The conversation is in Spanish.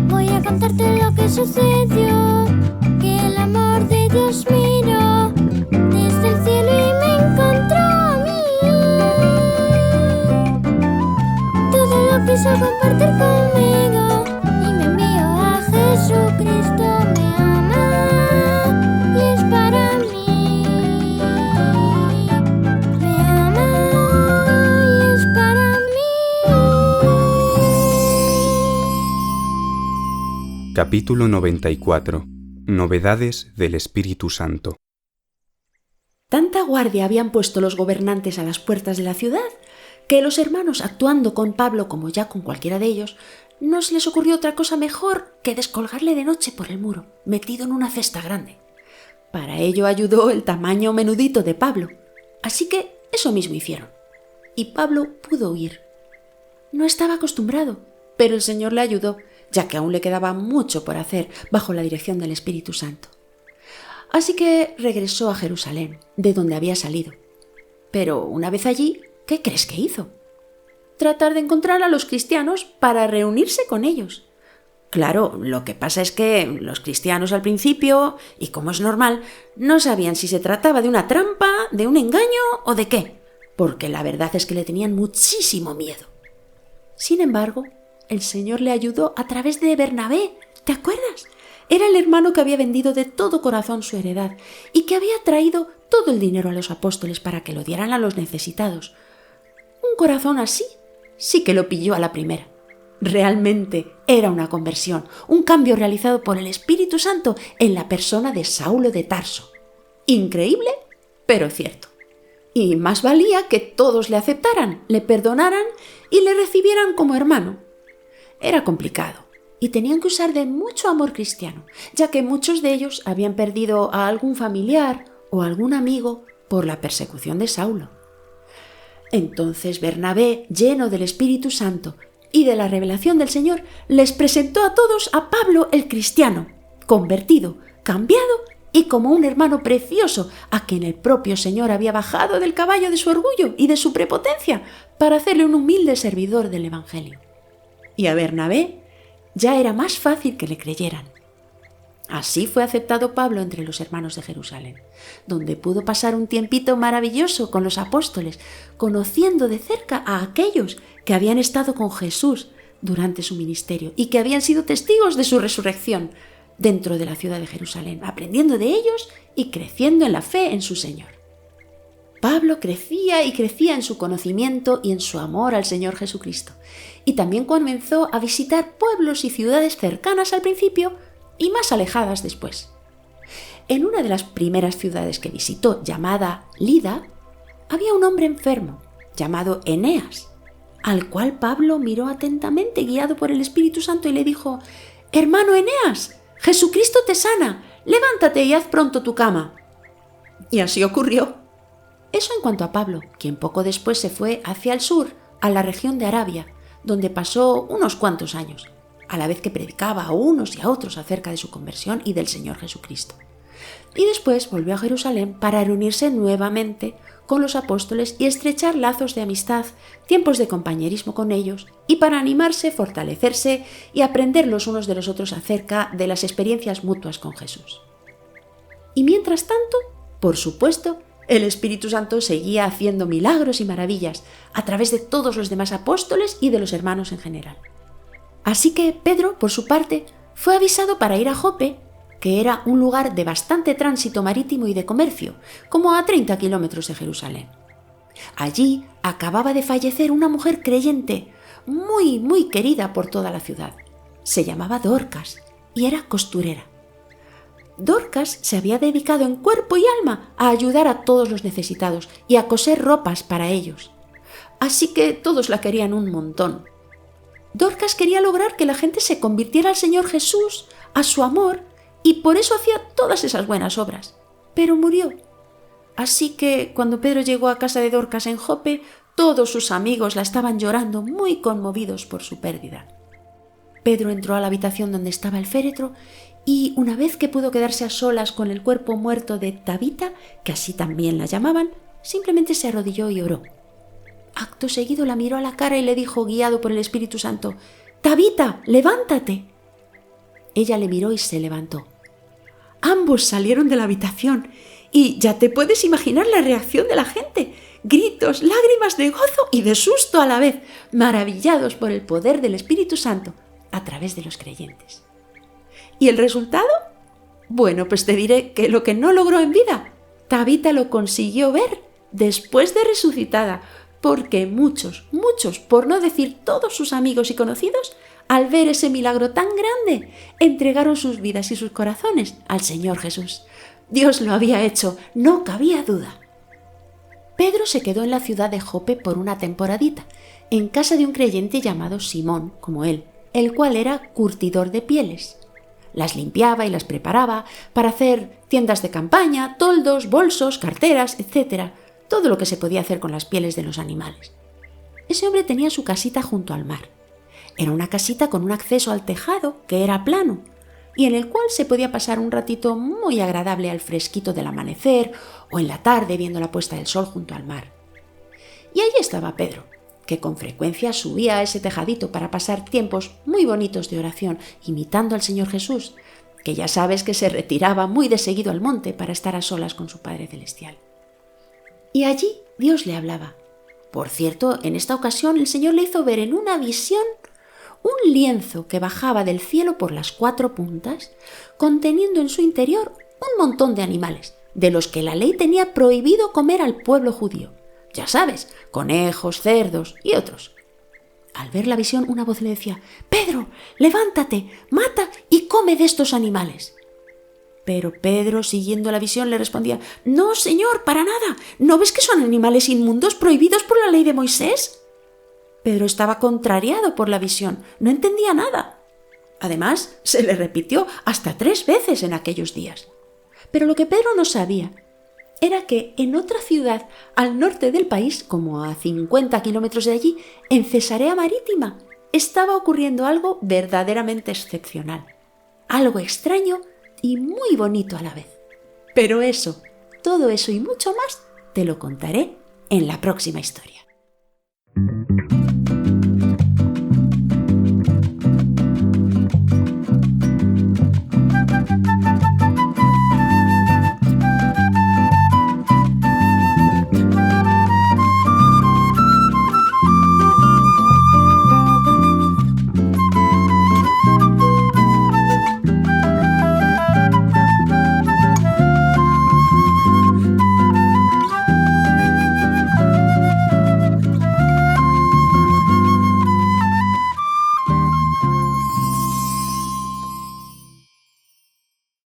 Voy a contarte lo que sucedió, que el amor de Dios miró desde el cielo y me encontró a mí. Todo lo quiso compartir conmigo y me envió a Jesucristo. Me ama y es para mí. Me ama y es para mí. Capítulo 94. Novedades del Espíritu Santo. Tanta guardia habían puesto los gobernantes a las puertas de la ciudad que los hermanos, actuando con Pablo como ya con cualquiera de ellos, no se les ocurrió otra cosa mejor que descolgarle de noche por el muro, metido en una cesta grande. Para ello ayudó el tamaño menudito de Pablo, así que eso mismo hicieron. Y Pablo pudo huir. No estaba acostumbrado, pero el Señor le ayudó, ya que aún le quedaba mucho por hacer bajo la dirección del Espíritu Santo. Así que regresó a Jerusalén, de donde había salido. Pero una vez allí, ¿qué crees que hizo? Tratar de encontrar a los cristianos para reunirse con ellos. Claro, lo que pasa es que los cristianos al principio, y como es normal, no sabían si se trataba de una trampa, de un engaño o de qué, porque la verdad es que le tenían muchísimo miedo. Sin embargo, el Señor le ayudó a través de Bernabé, ¿te acuerdas? Era el hermano que había vendido de todo corazón su heredad y que había traído todo el dinero a los apóstoles para que lo dieran a los necesitados. Un corazón así sí que lo pilló a la primera. Realmente era una conversión, un cambio realizado por el Espíritu Santo en la persona de Saulo de Tarso. Increíble, pero cierto. Y más valía que todos le aceptaran, le perdonaran y le recibieran como hermano. Era complicado y tenían que usar de mucho amor cristiano, ya que muchos de ellos habían perdido a algún familiar o algún amigo por la persecución de Saulo. Entonces Bernabé, lleno del Espíritu Santo y de la revelación del Señor, les presentó a todos a Pablo el cristiano, convertido, cambiado y como un hermano precioso a quien el propio Señor había bajado del caballo de su orgullo y de su prepotencia para hacerle un humilde servidor del Evangelio. Y a Bernabé ya era más fácil que le creyeran. Así fue aceptado Pablo entre los hermanos de Jerusalén, donde pudo pasar un tiempito maravilloso con los apóstoles, conociendo de cerca a aquellos que habían estado con Jesús durante su ministerio y que habían sido testigos de su resurrección dentro de la ciudad de Jerusalén, aprendiendo de ellos y creciendo en la fe en su Señor. Pablo crecía y crecía en su conocimiento y en su amor al Señor Jesucristo, y también comenzó a visitar pueblos y ciudades cercanas al principio y más alejadas después. En una de las primeras ciudades que visitó, llamada Lida, había un hombre enfermo, llamado Eneas, al cual Pablo miró atentamente guiado por el Espíritu Santo y le dijo: «Hermano Eneas, Jesucristo te sana, levántate y haz pronto tu cama». Y así ocurrió. Eso en cuanto a Pablo, quien poco después se fue hacia el sur, a la región de Arabia, donde pasó unos cuantos años, a la vez que predicaba a unos y a otros acerca de su conversión y del Señor Jesucristo. Y después volvió a Jerusalén para reunirse nuevamente con los apóstoles y estrechar lazos de amistad, tiempos de compañerismo con ellos, y para animarse, fortalecerse y aprender los unos de los otros acerca de las experiencias mutuas con Jesús. Y mientras tanto, por supuesto, el Espíritu Santo seguía haciendo milagros y maravillas a través de todos los demás apóstoles y de los hermanos en general. Así que Pedro, por su parte, fue avisado para ir a Jope, que era un lugar de bastante tránsito marítimo y de comercio, como a 30 kilómetros de Jerusalén. Allí acababa de fallecer una mujer creyente, muy querida por toda la ciudad. Se llamaba Dorcas y era costurera. Dorcas se había dedicado en cuerpo y alma a ayudar a todos los necesitados y a coser ropas para ellos. Así que todos la querían un montón. Dorcas quería lograr que la gente se convirtiera al Señor Jesús, a su amor, y por eso hacía todas esas buenas obras. Pero murió. Así que cuando Pedro llegó a casa de Dorcas en Jope, todos sus amigos la estaban llorando, muy conmovidos por su pérdida. Pedro entró a la habitación donde estaba el féretro y una vez que pudo quedarse a solas con el cuerpo muerto de Tabita, que así también la llamaban, simplemente se arrodilló y oró. Acto seguido la miró a la cara y le dijo, guiado por el Espíritu Santo, «Tabita, levántate». Ella le miró y se levantó. Ambos salieron de la habitación y ya te puedes imaginar la reacción de la gente. Gritos, lágrimas de gozo y de susto a la vez, maravillados por el poder del Espíritu Santo a través de los creyentes. ¿Y el resultado? Bueno, pues te diré que lo que no logró en vida, Tabita lo consiguió ver después de resucitada, porque muchos, por no decir todos sus amigos y conocidos, al ver ese milagro tan grande, entregaron sus vidas y sus corazones al Señor Jesús. Dios lo había hecho, no cabía duda. Pedro se quedó en la ciudad de Jope por una temporadita, en casa de un creyente llamado Simón, como él, el cual era curtidor de pieles. Las limpiaba y las preparaba para hacer tiendas de campaña, toldos, bolsos, carteras, etc. Todo lo que se podía hacer con las pieles de los animales. Ese hombre tenía su casita junto al mar. Era una casita con un acceso al tejado que era plano y en el cual se podía pasar un ratito muy agradable al fresquito del amanecer o en la tarde viendo la puesta del sol junto al mar. Y allí estaba Pedro, que con frecuencia subía a ese tejadito para pasar tiempos muy bonitos de oración, imitando al Señor Jesús, que ya sabes que se retiraba muy de seguido al monte para estar a solas con su Padre Celestial. Y allí Dios le hablaba. Por cierto, en esta ocasión el Señor le hizo ver en una visión un lienzo que bajaba del cielo por las 4 puntas, conteniendo en su interior un montón de animales, de los que la ley tenía prohibido comer al pueblo judío. Ya sabes, conejos, cerdos y otros. Al ver la visión, una voz le decía, «Pedro, levántate, mata y come de estos animales». Pero Pedro, siguiendo la visión, le respondía, «No, Señor, para nada. ¿No ves que son animales inmundos prohibidos por la ley de Moisés?» Pedro estaba contrariado por la visión, no entendía nada. Además, se le repitió hasta 3 veces en aquellos días. Pero lo que Pedro no sabía era que en otra ciudad al norte del país, como a 50 kilómetros de allí, en Cesarea Marítima, estaba ocurriendo algo verdaderamente excepcional, algo extraño y muy bonito a la vez. Pero eso, todo eso y mucho más, te lo contaré en la próxima historia.